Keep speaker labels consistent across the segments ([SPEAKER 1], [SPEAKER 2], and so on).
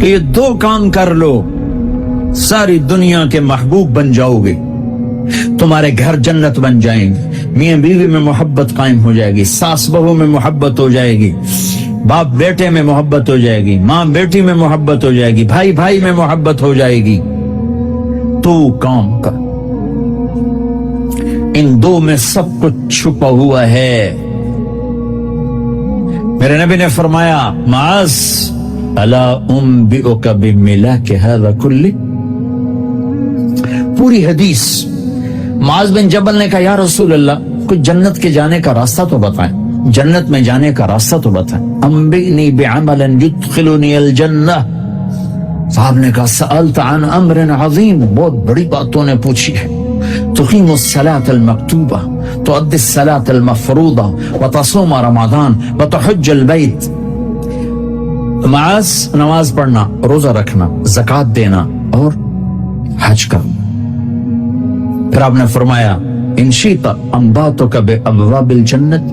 [SPEAKER 1] کہ یہ دو کام کر لو ساری دنیا کے محبوب بن جاؤ گے، تمہارے گھر جنت بن جائیں گے، میاں بیوی میں محبت قائم ہو جائے گی، ساس بہو میں محبت ہو جائے گی، باپ بیٹے میں محبت ہو جائے گی، ماں بیٹی میں محبت ہو جائے گی، بھائی بھائی میں محبت ہو جائے گی۔ تو کام کا ان دو میں سب کچھ چھپا ہوا ہے۔ میرے نبی نے فرمایا معاذ الا انبئک بملاک ھذا کلہ، پوری حدیث معاذ بن جبل نے کہا یا رسول اللہ کچھ جنت کے جانے کا راستہ تو بتائیں، جنت میں جانے کا راستہ تو بتائیں، انبئنی بعمل یدخلنی الجنہ۔ صاحب نے کہا سألت عن امر عظیم، بہت بڑی باتوں نے پوچھی ہے، تقیم الصلاة المکتوبہ، تؤدی الصلاة المفروضہ، وتصوم رمضان، وتحج البیت۔ معاذ نماز پڑھنا، روزہ رکھنا، زکوٰۃ دینا اور حج کرنا۔ پھر آپ نے فرمایا ان شئت انباتک بابواب الجنت،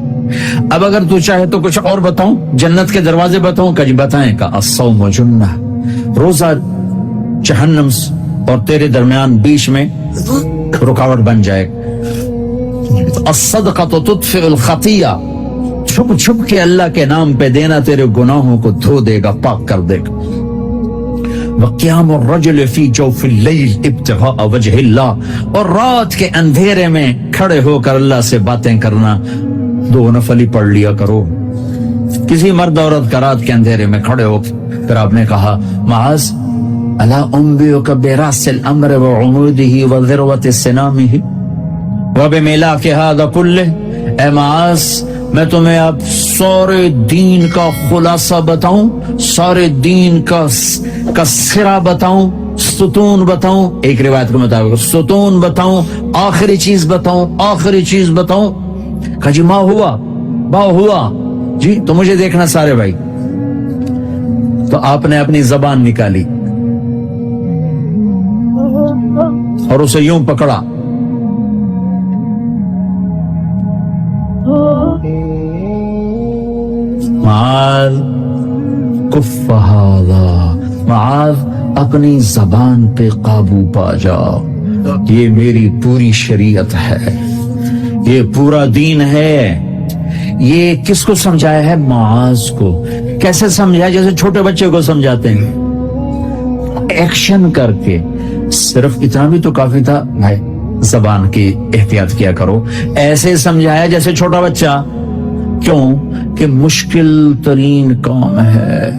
[SPEAKER 1] اب اگر تو چاہے تو کچھ اور بتاؤں، جنت کے دروازے بتاؤں؟ کہ جی بتائیں۔ کہ الصوم جنہ، روزہ جہنم اور تیرے درمیان بیچ میں رکاوٹ بن جائے۔ الصدقۃ تطفئ الخطیہ، چھپ چھپ کے اللہ کے نام پہ دینا تیرے گناہوں کو دھو دے گا، پاک کر دے گا۔ وقیام الرجل فی جوف اللیل ابتغاء وجہ اللہ، اور رات کے اندھیرے میں کھڑے ہو کر اللہ سے باتیں کرنا، دو نفل ہی پڑھ لیا کرو۔ کسی مرد عورت کا رات کے اندھیرے میں کھڑے ہو۔ پھر آپ نے کہا معاذ الا انبئک براس الامر وعمودہ وذروۃ سنامہ وبملاک ھذا کلہ، اے معاذ میں تمہیں اب سارے دین کا خلاصہ بتاؤں، سارے دین کا سرا بتاؤں، ستون بتاؤں، ایک روایت کے مطابق ستون بتاؤں، آخری چیز بتاؤں، آخری چیز بتاؤں۔ کہا جی ما ہوا جی، تو مجھے دیکھنا سارے بھائی۔ تو آپ نے اپنی زبان نکالی اور اسے یوں پکڑا، معاذ کف ھذا، معاذ اپنی زبان پہ قابو پا جاؤ، یہ میری پوری شریعت ہے، یہ پورا دین ہے۔ یہ کس کو سمجھایا ہے؟ معاذ کو۔ کیسے سمجھایا؟ جیسے چھوٹے بچے کو سمجھاتے ہیں، ایکشن کر کے۔ صرف اتنا بھی تو کافی تھا، بھائی زبان کی احتیاط کیا کرو، ایسے سمجھایا جیسے چھوٹا بچہ۔ کیوں؟ کہ مشکل ترین کام ہے۔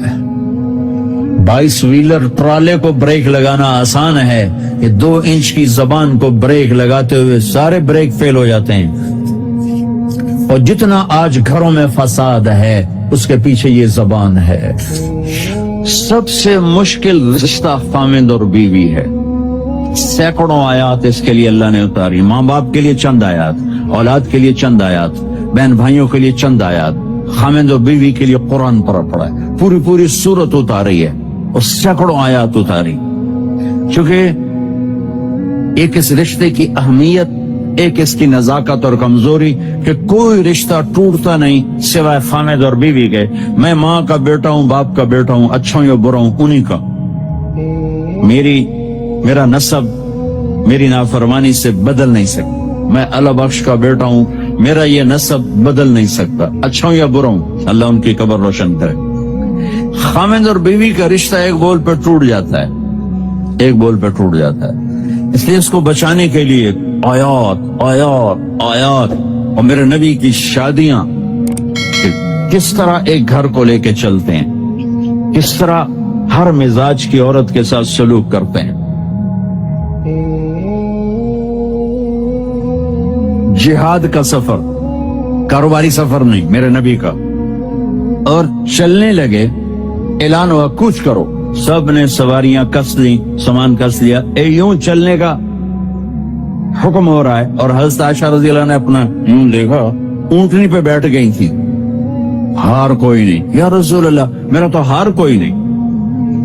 [SPEAKER 1] 22 ویلر ٹرالے کو بریک لگانا آسان ہے، یہ 2 انچ کی زبان کو بریک لگاتے ہوئے سارے بریک فیل ہو جاتے ہیں۔ اور جتنا آج گھروں میں فساد ہے اس کے پیچھے یہ زبان ہے۔ سب سے مشکل رشتہ خامند اور بیوی ہے۔ سینکڑوں آیات اس کے لیے اللہ نے اتاری، ماں باپ کے لیے چند آیات، اولاد کے لیے چند آیات، بہن بھائیوں کے لیے چند آیات، خامند اور بیوی کے لیے قرآن پڑھا ہے، پوری سورت اتاری ہے اور سینکڑوں آیات اتاری۔ چونکہ ایک اس رشتے کی اہمیت، ایک اس کی نزاکت اور کمزوری کہ کوئی رشتہ ٹوٹتا نہیں سوائے خامد اور بیوی کے۔ میں ماں کا بیٹا ہوں، باپ کا بیٹا ہوں، اچھا ہوں یا برا ہوں، انہی کا۔ میرا نسب میری نافرمانی سے بدل نہیں سکتا۔ میں اللہ بخش کا بیٹا ہوں، میرا یہ نسب بدل نہیں سکتا، اچھا ہوں یا برا ہوں، اللہ ان کی قبر روشن کرے۔ خامد اور بیوی کا رشتہ ایک بول پہ ٹوٹ جاتا ہے، ایک بول پہ ٹوٹ جاتا ہے۔ اس لیے اس کو بچانے کے لیے آیات آیات آیات، اور میرے نبی کی شادیاں کس طرح ایک گھر کو لے کے چلتے ہیں، کس طرح ہر مزاج کی عورت کے ساتھ سلوک کرتے ہیں۔ جہاد کا سفر، کاروباری سفر نہیں، میرے نبی کا۔ اور چلنے لگے، اعلان ہوا کوچ کرو، سب نے سواریاں کس لی، سامان کس لیا، یوں چلنے کا حکم ہو رہا ہے۔ اور حضرت عائشہ رضی اللہ نے اپنا یوں دیکھا، اونٹنی پہ بیٹھ گئی تھی، ہار کوئی نہیں۔ یا رسول اللہ میرا تو ہار کوئی نہیں،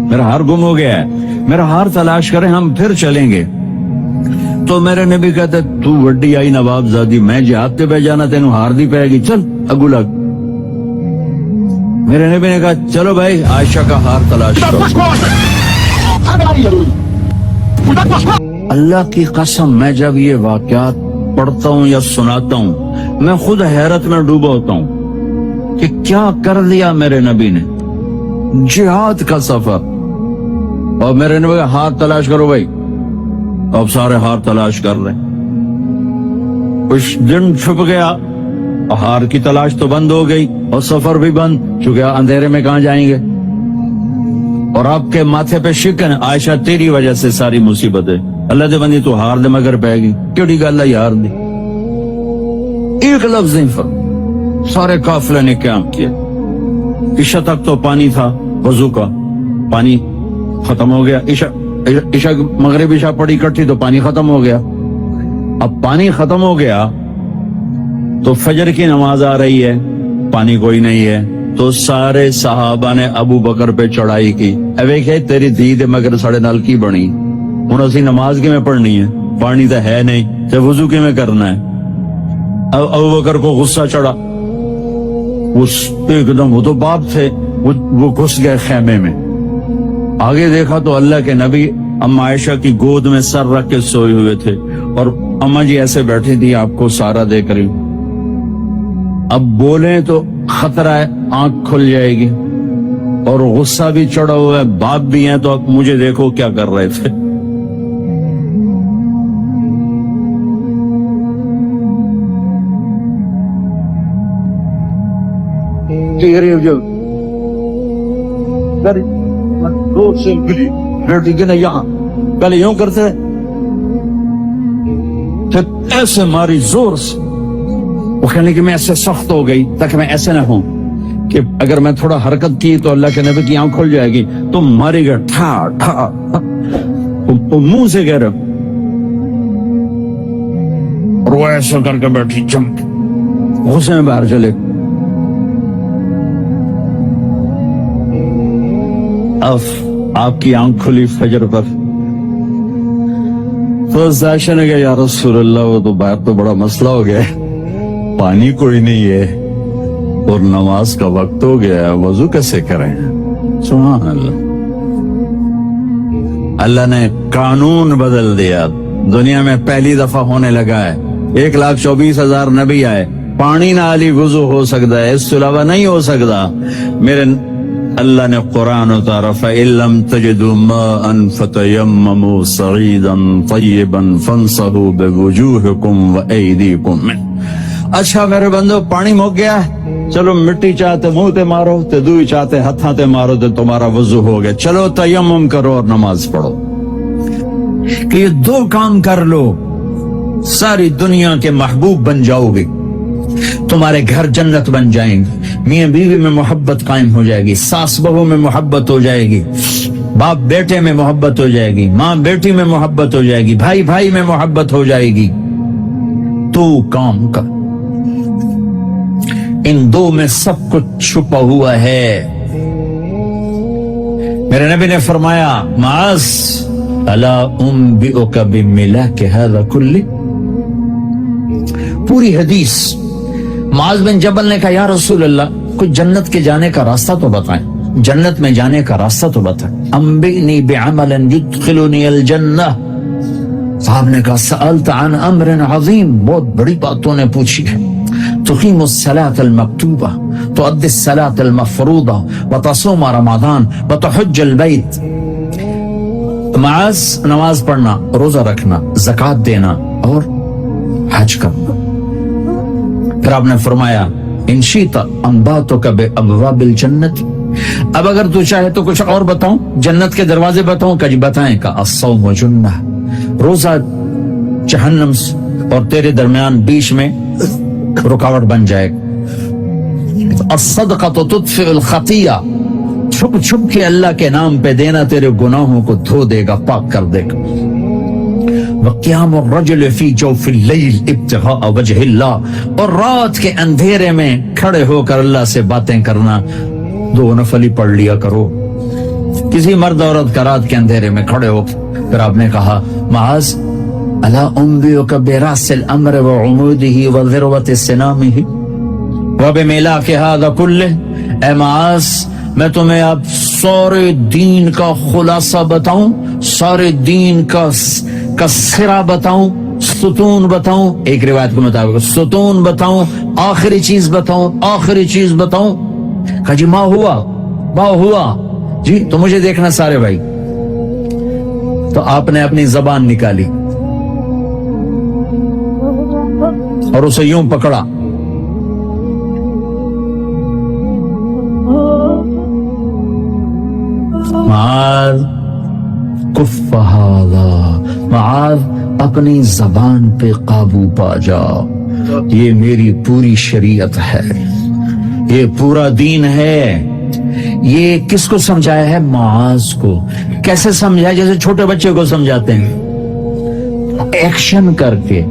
[SPEAKER 1] میرا ہار گم ہو گیا ہے، میرا ہار تلاش کریں، ہم پھر چلیں گے۔ تو میرے نبی کہتے تو وڈی آئی نواب زادی، میں جہاد تے پہ جانا، تینوں ہار دی پائے گی، چل اگو لگ۔ میرے نبی نے کہا چلو بھائی عائشہ کا ہار تلاش کرو. اللہ کی قسم میں جب یہ واقعات پڑھتا ہوں یا سناتا ہوں میں خود حیرت میں ڈوبا ہوتا ہوں کہ کیا کر لیا میرے نبی نے. جہاد کا سفر اور میرے نبی کا ہار تلاش کرو بھائی. اب سارے ہار تلاش کر رہے ہیں. کچھ دن چھپ گیا, ہار کی تلاش تو بند ہو گئی اور سفر بھی بند, چونکہ اندھیرے میں کہاں جائیں گے. اور آپ کے ماتھے پہ شکن, عائشہ تیری وجہ سے ساری مصیبت ہے. اللہ دے بندی تو ہار دے مگر پہ گئی, کیڑی گل ہے یار دی. ایک لفظ نہیں فرق. سارے قافلے نے قیام کیا. عشاء تک تو پانی تھا, وضو کا پانی ختم ہو گیا. عشاء مغرب عشاء پڑی اکٹھی تو پانی ختم ہو گیا. اب پانی ختم ہو گیا تو فجر کی نماز آ رہی ہے, پانی کوئی نہیں ہے. تو سارے صحابہ نے ابو بکر پہ چڑھائی کی. ویکھے تیری دید مگر ساڑے نال کی بنی, ہن اسی نماز کی میں پڑھنی ہے, پانی تو ہے نہیں, تے وضو کی میں کرنا ہے. اب ابو بکر کو غصہ چڑھا. ایک دم, وہ تو باپ تھے, وہ گھس گئے خیمے میں. آگے دیکھا تو اللہ کے نبی اما عائشہ کی گود میں سر رکھ کے سوئے ہوئے تھے اور اما جی ایسے بیٹھی تھی آپ کو سارا دیکھ رہی. اب بولیں تو خطرہ ہے آنکھ کھل جائے گی, اور غصہ بھی چڑھا ہوا ہے, باپ بھی ہیں, تو اب مجھے دیکھو کیا کر رہے تھے. یہاں پہلے یوں کرتے ایسے ماری زور سے. وہ کہنے کہ میں ایسے سخت ہو گئی تاکہ میں ایسے نہ ہوں کہ اگر میں تھوڑا حرکت کی تو اللہ کے نبی کی آنکھ کھل جائے گی, تو ماری گا ٹھا ٹھا. منہ سے کہہ رہے اور وہ ایسا کر کے بیٹھی چمک, غصے میں باہر چلے. اب آپ کی آنکھ کھلی فجر پر, تو عائشہ نے کہا یا رسول اللہ وہ تو باہر تو بڑا مسئلہ ہو گیا ہے, پانی کوئی نہیں ہے اور نماز کا وقت ہو گیا, وضو کیسے کریں. سبحان اللہ, اللہ نے قانون بدل دیا. دنیا میں پہلی دفعہ ہونے لگا ہے, 1,24,000 نبی آئے, پانی نہ علی وضو ہو سکتا ہے, اس کے علاوہ نہیں ہو سکتا. میرے اللہ نے قرآن اتارا فَإِن لَّمْ تَجِدُوا مَاءً فَتَيَمَّمُوا صَعِيدًا طَيِّبًا فَامْسَحُوا بِوُجُوهِكُمْ وَأَيْدِيكُمْ مِنْهُ. اچھا میرے بندو, پانی مک گیا, چلو مٹی چاہتے منہ تے مارو, تے دوئی چاہتے ہتھاں تے مارو, تے تمہارا وضو ہو گیا. چلو تیمم کرو اور نماز پڑھو. کہ یہ دو کام کر لو, ساری دنیا کے محبوب بن جاؤ گے, تمہارے گھر جنت بن جائیں گے, میاں بیوی میں محبت قائم ہو جائے گی, ساس بہو میں محبت ہو جائے گی, باپ بیٹے میں محبت ہو جائے گی, ماں بیٹی میں محبت ہو جائے گی, بھائی بھائی میں محبت ہو جائے گی. تو کام کا, ان دو میں سب کچھ چھپا ہوا ہے. میرے نبی نے فرمایا معاذ الا انبئک بملاک ھذا کلہ. پوری حدیث. معاذ بن جبل نے کہا یا رسول اللہ کچھ جنت کے جانے کا راستہ تو بتائیں, جنت میں جانے کا راستہ تو بتائیں. انبئنی بعمل یدخلنی الجنہ. صاحب نے کہا سألت عن امر عظیم, بہت بڑی باتوں نے پوچھی ہے. تقیم الصلاة المکتوبہ, تؤدی الصلاة المفروضہ, وتصوم رمضان, وتحج البیت. معاذ نماز پڑھنا, روزہ رکھنا, زکوٰۃ دینا اور حج کرنا. پھر آپ نے فرمایا ان شئت انباتک بابواب الجنت. اب اگر تو چاہے تو کچھ اور بتاؤں, جنت کے دروازے بتاؤں. کہ جی بتائیں. کا الصوم جنہ, روزہ جہنم اور تیرے درمیان بیچ میں رکاوٹ بن جائے. الصدقہ تطفئ الخطیہ, چھپ چھپ کے اللہ کے نام پہ دینا تیرے گناہوں کو دھو دے گا, پاک کر دے گا. وقیام الرجل فی جوف اللیل ابتغاء وجہ اللہ, اور رات کے اندھیرے میں کھڑے ہو کر اللہ سے باتیں کرنا. 2 نفل ہی پڑھ لیا کرو, کسی مرد عورت کا رات کے اندھیرے میں کھڑے ہو. پھر آپ نے کہا معاذ الا انبئک براس الامر وعمودہ وذروۃ سنامہ وبملاک ھذا کلہ. اے معاذ میں تمہیں اب سارے دین کا خلاصہ بتاؤں، سارے دین کا سرا بتاؤں، ستون بتاؤں، ایک روایت کے مطابق ستون بتاؤں، آخری چیز بتاؤں، آخری چیز بتاؤں؟ کہا جی ما ہوا جی، تو مجھے دیکھنا سارے بھائی۔ تو آپ نے اپنی زبان نکالی اور اسے یوں پکڑا، معاذ کف ھذا، معاذ اپنی زبان پہ قابو پا جا، یہ میری پوری شریعت ہے، یہ پورا دین ہے۔ یہ کس کو سمجھایا ہے؟ معاذ کو۔ کیسے سمجھایا؟ جیسے چھوٹے بچے کو سمجھاتے ہیں، ایکشن کر کے۔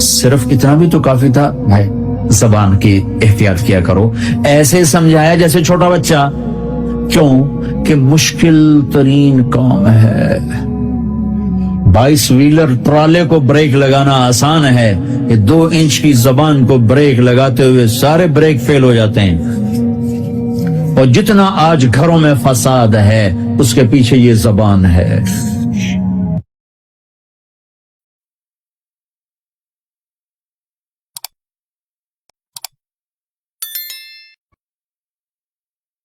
[SPEAKER 1] صرف اتنا بھی تو کافی تھا، بھائی زبان کی احتیاط کیا کرو۔ ایسے سمجھایا جیسے چھوٹا بچہ۔ کیوں کہ مشکل ترین کام ہے۔ 22 ویلر ٹرالے کو بریک لگانا آسان ہے، یہ 2 انچ کی زبان کو بریک لگاتے ہوئے سارے بریک فیل ہو جاتے ہیں۔ اور جتنا آج گھروں میں فساد ہے اس کے پیچھے یہ زبان ہے۔